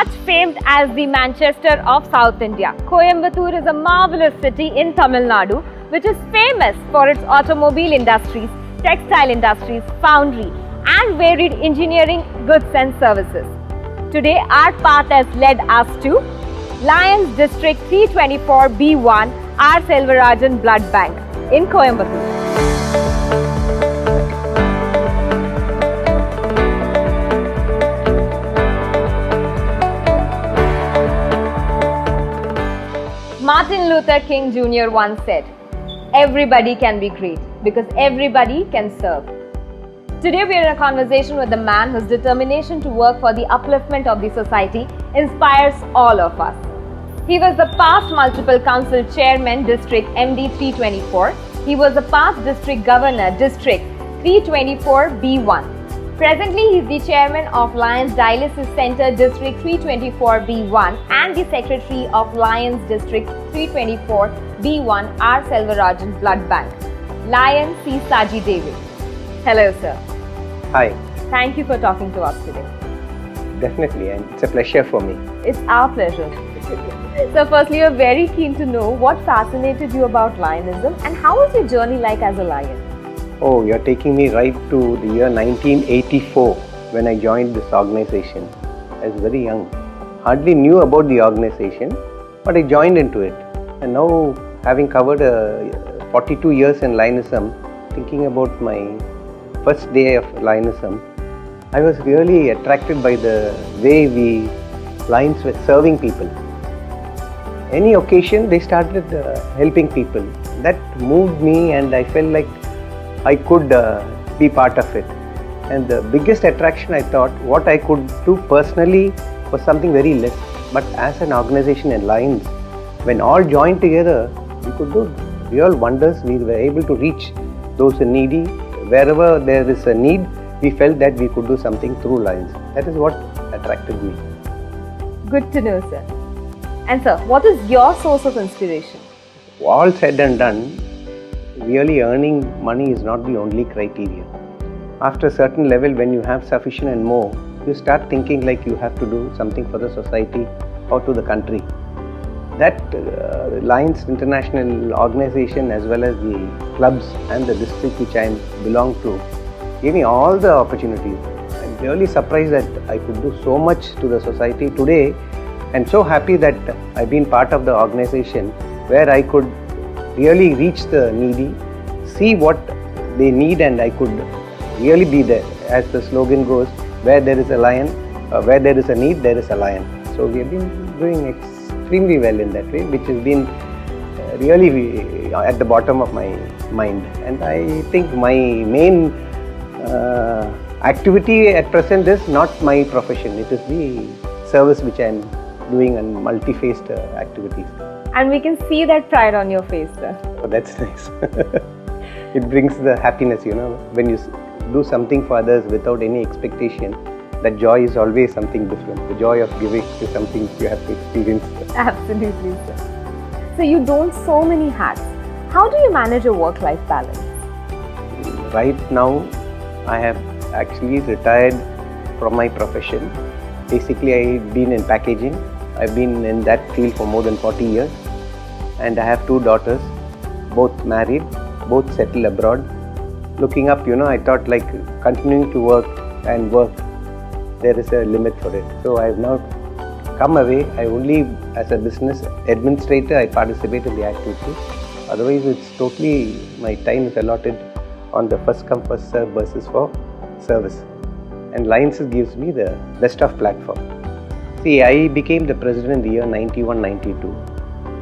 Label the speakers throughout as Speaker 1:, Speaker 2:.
Speaker 1: Much famed as the Manchester of South India, Coimbatore is a marvelous city in Tamil Nadu which is famous for its automobile industries, textile industries, foundry and varied engineering goods and services. Today our path has led us to Lions District 324B1 R. Selvarajan Blood Bank in Coimbatore. Martin Luther King Jr. once said, "Everybody can be great because everybody can serve." Today we are in a conversation with a man whose determination to work for the upliftment of the society inspires all of us. He was the past multiple council chairman, District MD 324. He was the past district governor, District 324B1. Presently, he is the chairman of Lions Dialysis Center District 324B1 and the secretary of Lions District 324B1 R. Selvarajan Blood Bank. Lion C. Saji David. Hello, sir.
Speaker 2: Hi.
Speaker 1: Thank you for talking to us today.
Speaker 2: Definitely, and it's a pleasure for me.
Speaker 1: It's our pleasure. So, firstly, we're very keen to know what fascinated you about Lionism and how was your journey like as a lion?
Speaker 2: Oh, you're taking me right to the year 1984 when I joined this organization. I was very young. Hardly knew about the organization, but I joined into it. And now, having covered 42 years in Lionism, thinking about my first day of Lionism, I was really attracted by the way we Lions were serving people. Any occasion, they started helping people. That moved me and I felt like I could be part of it. And the biggest attraction, I thought, what I could do personally was something very less. But as an organization in Lions, when all joined together, we could do real wonders. We were able to reach those needy. Wherever there is a need, we felt that we could do something through Lions. That is what attracted me.
Speaker 1: Good to know, sir. And sir, what is your source of inspiration?
Speaker 2: All said and done, really earning money is not the only criteria. After a certain level, when you have sufficient and more, you start thinking like you have to do something for the society or to the country. That Lions International organization as well as the clubs and the district which I belong to gave me all the opportunities. I'm really surprised that I could do so much to the society today. I'm so happy that I've been part of the organization where I could really reach the needy, see what they need, and I could really be there. As the slogan goes, where there is a lion, where there is a need, there is a lion. So we have been doing extremely well in that way, which has been really at the bottom of my mind. And I think my main activity at present is not my profession. It is the service which I am doing and multi-faced activities.
Speaker 1: And we can see that pride on your face, sir.
Speaker 2: Oh, that's nice. It brings the happiness, when you do something for others without any expectation. That joy is always something different. The joy of giving is something you have to experience.
Speaker 1: Absolutely, sir. So you don so many hats. How do you manage a work-life balance?
Speaker 2: Right now, I have actually retired from my profession. Basically, I've been in packaging. I've been in that field for more than 40 years and I have 2 daughters, both married, both settled abroad. Looking up, I thought like continuing to work, there is a limit for it. So I have now come away. I only, as a business administrator, I participate in the activity. Otherwise, it's totally, my time is allotted on the first come, first serve basis for service. And Lions gives me the best of platform. See, I became the president in the year 91-92.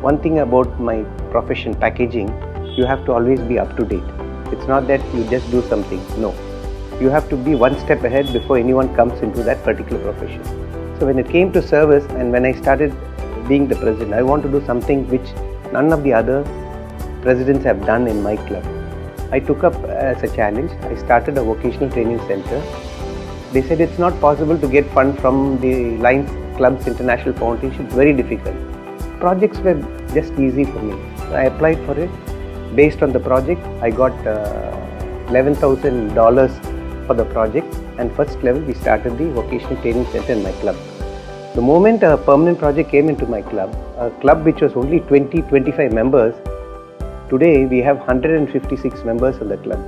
Speaker 2: One thing about my profession, packaging, you have to always be up to date. It's not that you just do something, no. You have to be one step ahead before anyone comes into that particular profession. So when it came to service and when I started being the president, I want to do something which none of the other presidents have done in my club. I took up as a challenge. I started a vocational training center. They said it's not possible to get fund from the Lions Clubs International Foundation. It's very difficult. Projects were just easy for me. So I applied for it. Based on the project, I got $11,000 for the project, and first level we started the vocational training center in my club. The moment a permanent project came into my club, a club which was only 20-25 members, today we have 156 members in the club.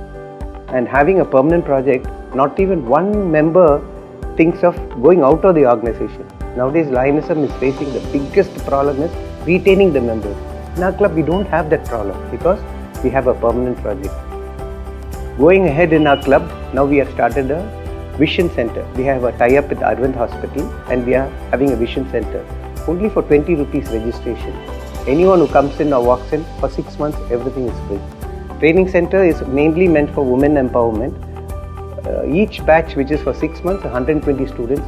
Speaker 2: And having a permanent project, not even one member thinks of going out of the organization. Nowadays, Lionism is facing the biggest problem is retaining the members. In our club, we don't have that problem because we have a permanent project. Going ahead in our club, now we have started a Vision Center. We have a tie-up with Arvind Hospital and we are having a Vision Center. Only for 20 rupees registration. Anyone who comes in or walks in, for 6 months, everything is free. Training Center is mainly meant for women empowerment. Each batch, which is for 6 months, 120 students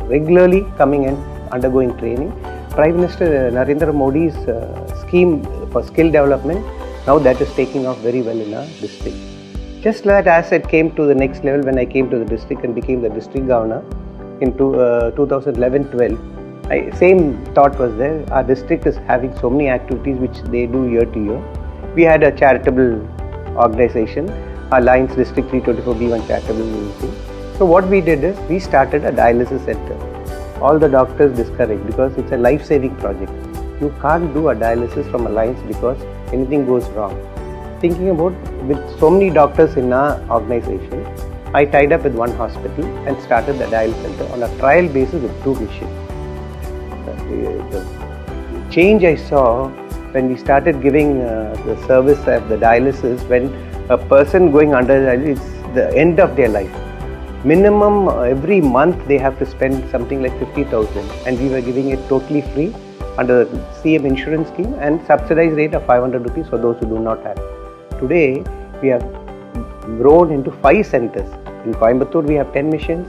Speaker 2: regularly coming and undergoing training. Prime Minister Narendra Modi's scheme for skill development, now that is taking off very well in our district. Just like as it came to the next level when I came to the district and became the district governor in 2011-12, same thought was there. Our district is having so many activities which they do year to year. We had a charitable organization, Alliance District 324B1 charitable thing. So what we did is we started a dialysis center. All the doctors discouraged because it's a life-saving project. You can't do a dialysis from Alliance because anything goes wrong. Thinking about with so many doctors in our organization, I tied up with one hospital and started the dialysis center on a trial basis with 2 machines. The change I saw when we started giving the service of the dialysis, when a person going under dialysis, it's the end of their life. Minimum every month they have to spend something like 50,000 and we were giving it totally free under the CM insurance scheme and subsidized rate of 500 rupees for those who do not have. Today we have grown into 5 centers. In Coimbatore we have 10 missions,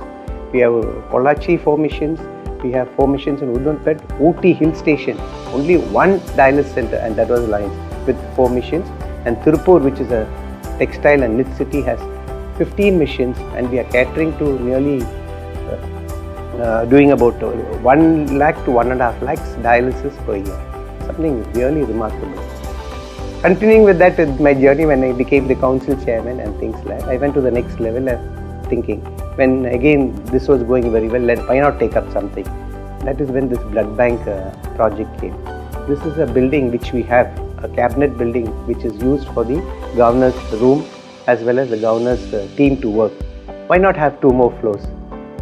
Speaker 2: we have Pollachi 4 missions, we have 4 missions in Udunpet, Ooty Hill Station, only one dialysis center and that was Alliance with 4 missions, and Tirupur, which is a textile and knit city, has 15 missions and we are catering to nearly doing about 1 lakh to 1.5 lakhs dialysis per year. Something really remarkable. Continuing with that, with my journey when I became the council chairman and things like that, I went to the next level of thinking. When again this was going very well, why not take up something? That is when this blood bank project came. This is a building which we have, a cabinet building which is used for the governor's room as well as the governor's team to work. Why not have 2 more floors?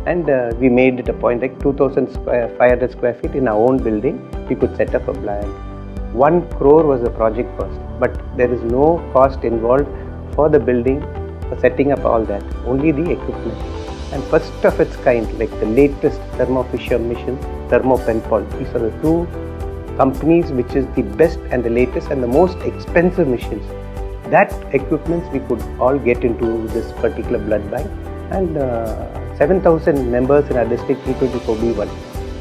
Speaker 2: And we made it a point like 2,500 square feet in our own building, we could set up a blood bank. 1 crore was the project cost, but there is no cost involved for the building, for setting up all that, only the equipment. And first of its kind, like the latest Thermo Fisher mission, Thermo Penpal, these are the 2 companies which is the best and the latest and the most expensive machines. That equipments we could all get into this particular blood bank, and 7,000 members in our district 324B1.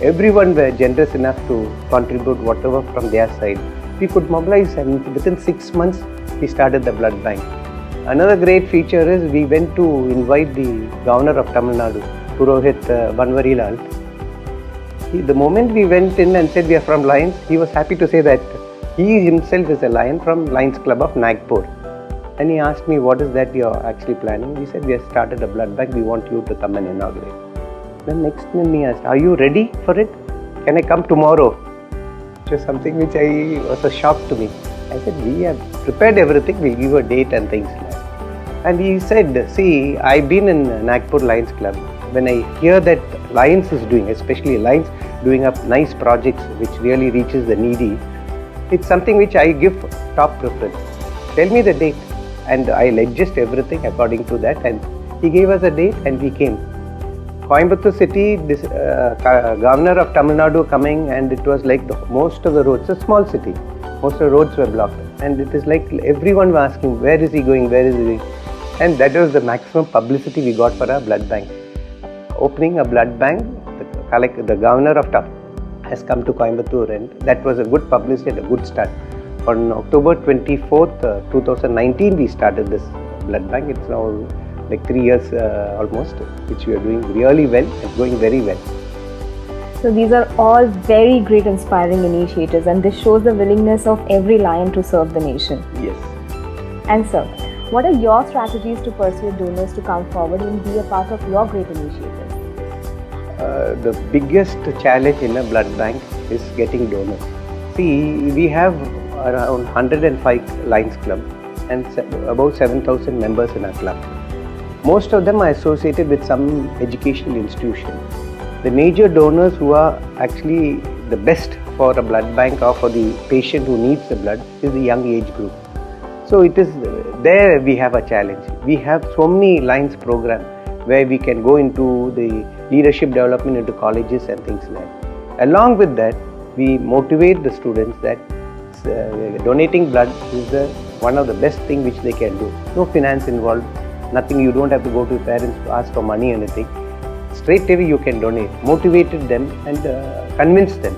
Speaker 2: Everyone were generous enough to contribute whatever from their side. We could mobilize and within 6 months we started the blood bank. Another great feature is we went to invite the governor of Tamil Nadu, Purohit Banwarilal. The moment we went in and said we are from Lions, he was happy to say that he himself is a Lion from Lions Club of Nagpur. And he asked me, what is that you are actually planning? We said, we have started a blood bank, we want you to come and inaugurate. Then next minute he asked, are you ready for it? Can I come tomorrow? It was something which was a shock to me. I said, we have prepared everything, we'll give a date and things like that. And he said, see, I've been in Nagpur Lions Club. When I hear that Lions is doing, especially Lions doing up nice projects which really reaches the needy, it's something which I give top preference. Tell me the date and I'll adjust everything according to that. And he gave us a date and we came. Coimbatore city, this governor of Tamil Nadu coming, and it was like most of the roads, it's a small city, most of the roads were blocked. And it is like everyone was asking, where is he going, where is he going? And that was the maximum publicity we got for our blood bank. Opening a blood bank, the governor of Tamil has come to Coimbatore, and that was a good publicity and a good start. On October 24th, 2019, we started this blood bank. It's now like 3 years almost, which we are doing really well and going very well.
Speaker 1: So these are all very great inspiring initiatives, and this shows the willingness of every Lion to serve the nation.
Speaker 2: Yes.
Speaker 1: And sir, what are your strategies to persuade donors to come forward and be a part of your great initiatives?
Speaker 2: The biggest challenge in a blood bank is getting donors. See, we have around 105 Lions Club and about 7,000 members in our club. Most of them are associated with some educational institution. The major donors who are actually the best for a blood bank or for the patient who needs the blood is the young age group. So it is there we have a challenge. We have so many Lions program where we can go into the leadership development into colleges and things like that. Along with that, we motivate the students that donating blood is one of the best things which they can do. No finance involved, nothing. You don't have to go to your parents to ask for money or anything. Straight away you can donate. Motivated them and convince them.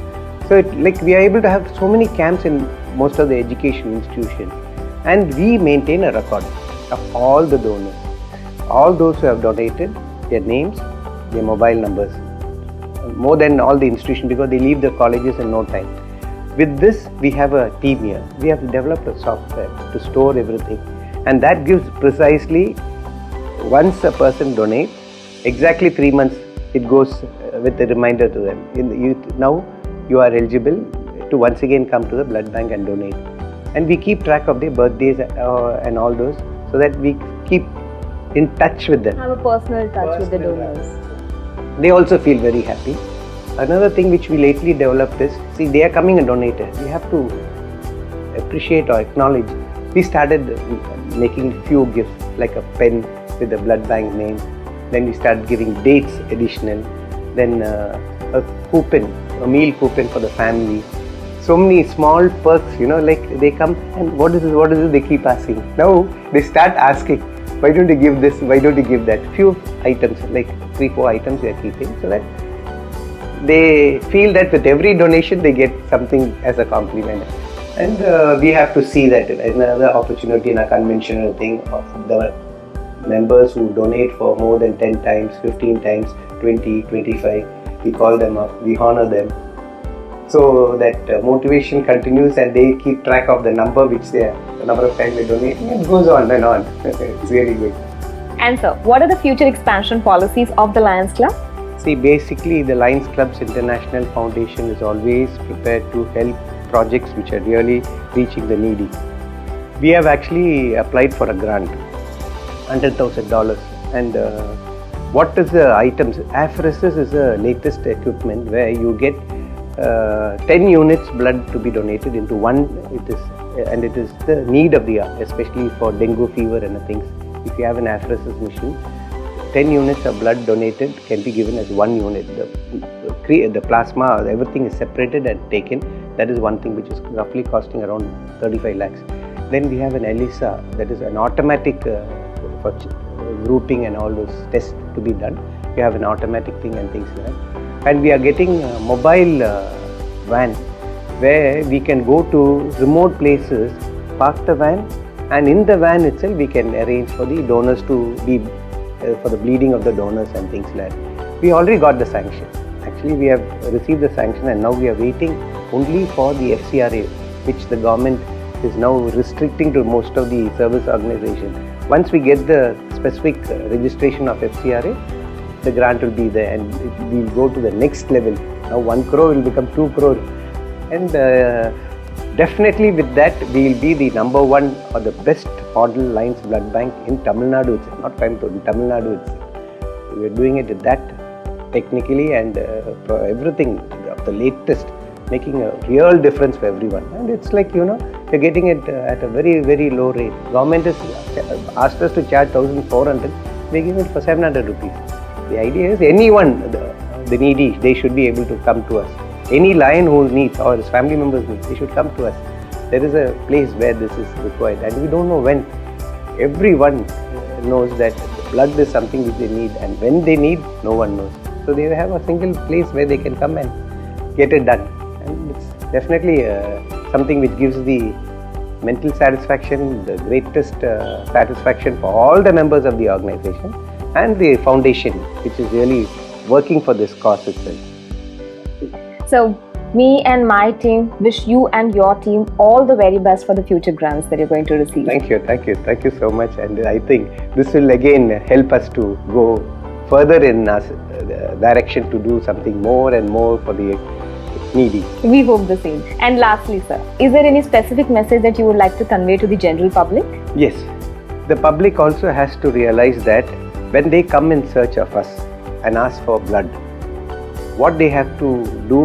Speaker 2: So we are able to have so many camps in most of the education institutions, and we maintain a record of all the donors, all those who have donated, their names, their mobile numbers, more than all the institutions, because they leave the colleges in no time. With this, we have a team here. We have developed a software to store everything, and that gives precisely, once a person donates, exactly 3 months it goes with a reminder to them. Now you are eligible to once again come to the blood bank and donate. And we keep track of their birthdays and all those, so that we keep in touch with them.
Speaker 1: Have a personal touch with the donors.
Speaker 2: They also feel very happy. Another thing which we lately developed is, see, they are coming and donated. We have to appreciate or acknowledge. We started making few gifts, like a pen with the blood bank name. Then we started giving dates additional. Then a coupon, a meal coupon for the family. So many small perks, like they come and what is this, they keep asking. Now they start asking, why don't you give this, why don't you give that? Few items, like 3-4 items we are keeping, so that they feel that with every donation they get something as a compliment. And we have to see that another opportunity in a conventional thing of the members who donate for more than 10 times, 15 times, 20, 25, we call them up, we honor them. So that motivation continues and they keep track of the number the number of times they donate, and it goes on and on. It's really good.
Speaker 1: And so, what are the future expansion policies of the Lions Club?
Speaker 2: See, basically the Lions Club's International Foundation is always prepared to help projects which are really reaching the needy. We have actually applied for a grant, $100,000, and what is the items? Apheresis is the latest equipment where you get 10 units blood to be donated into one. It is the need of the hour, especially for dengue fever and things. If you have an apheresis machine, 10 units of blood donated can be given as 1 unit. The plasma, everything is separated and taken. That is one thing which is roughly costing around 35 lakhs. Then we have an ELISA, that is an automatic for grouping and all those tests to be done. We have an automatic thing and things like that. And we are getting a mobile van where we can go to remote places, park the van, and in the van itself we can arrange for the donors to be, for the bleeding of the donors and things like that. We already got the sanction. Actually, we have received the sanction and now we are waiting only for the FCRA, which the government is now restricting to most of the service organizations. Once we get the specific registration of FCRA, the grant will be there and we will go to the next level. Now 1 crore will become 2 crore, and definitely with that we will be the number one or the best model Lions blood bank in Tamil Nadu itself, not Coimbatore, in Tamil Nadu itself. We are doing it that technically and for everything of the latest, making a real difference for everyone. And it's like, you're getting it at a very, very low rate. Government has asked us to charge 1,400, we give it for 700 rupees. The idea is anyone, the needy, they should be able to come to us. Any lion who needs or his family members need, they should come to us. There is a place where this is required and we don't know when. Everyone knows that blood is something which they need, and when they need, no one knows. So they have a single place where they can come and get it done. And it's definitely something which gives the mental satisfaction, the greatest satisfaction for all the members of the organization and the foundation, which is really working for this cause itself.
Speaker 1: So, me and my team wish you and your team all the very best for the future grants that you're going to receive.
Speaker 2: Thank you so much. And I think this will again help us to go further in us direction to do something more and more for the needy.
Speaker 1: We hope the same. And lastly, sir, is there any specific message that you would like to convey to the general public?
Speaker 2: Yes, the public also has to realize that when they come in search of us and ask for blood, what they have to do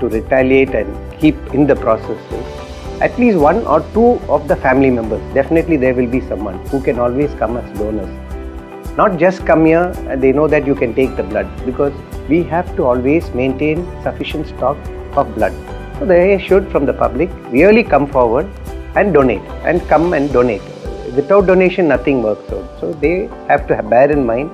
Speaker 2: to retaliate and keep in the process is at least one or two of the family members. Definitely there will be someone who can always come as donors. Not just come here and they know that you can take the blood, because we have to always maintain sufficient stock of blood. So they should, from the public, really come forward and donate and come and donate. Without donation, nothing works out. So they have to bear in mind,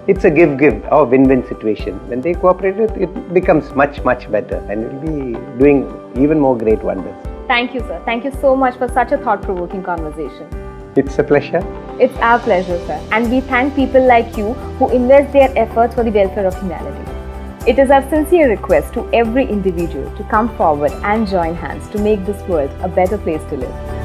Speaker 2: it's a give-give or win-win situation. When they cooperate, it becomes much better and will be doing even more great wonders.
Speaker 1: Thank you, sir. Thank you so much for such a thought-provoking conversation.
Speaker 2: It's a pleasure.
Speaker 1: It's our pleasure, sir. And we thank people like you who invest their efforts for the welfare of humanity. It is our sincere request to every individual to come forward and join hands to make this world a better place to live.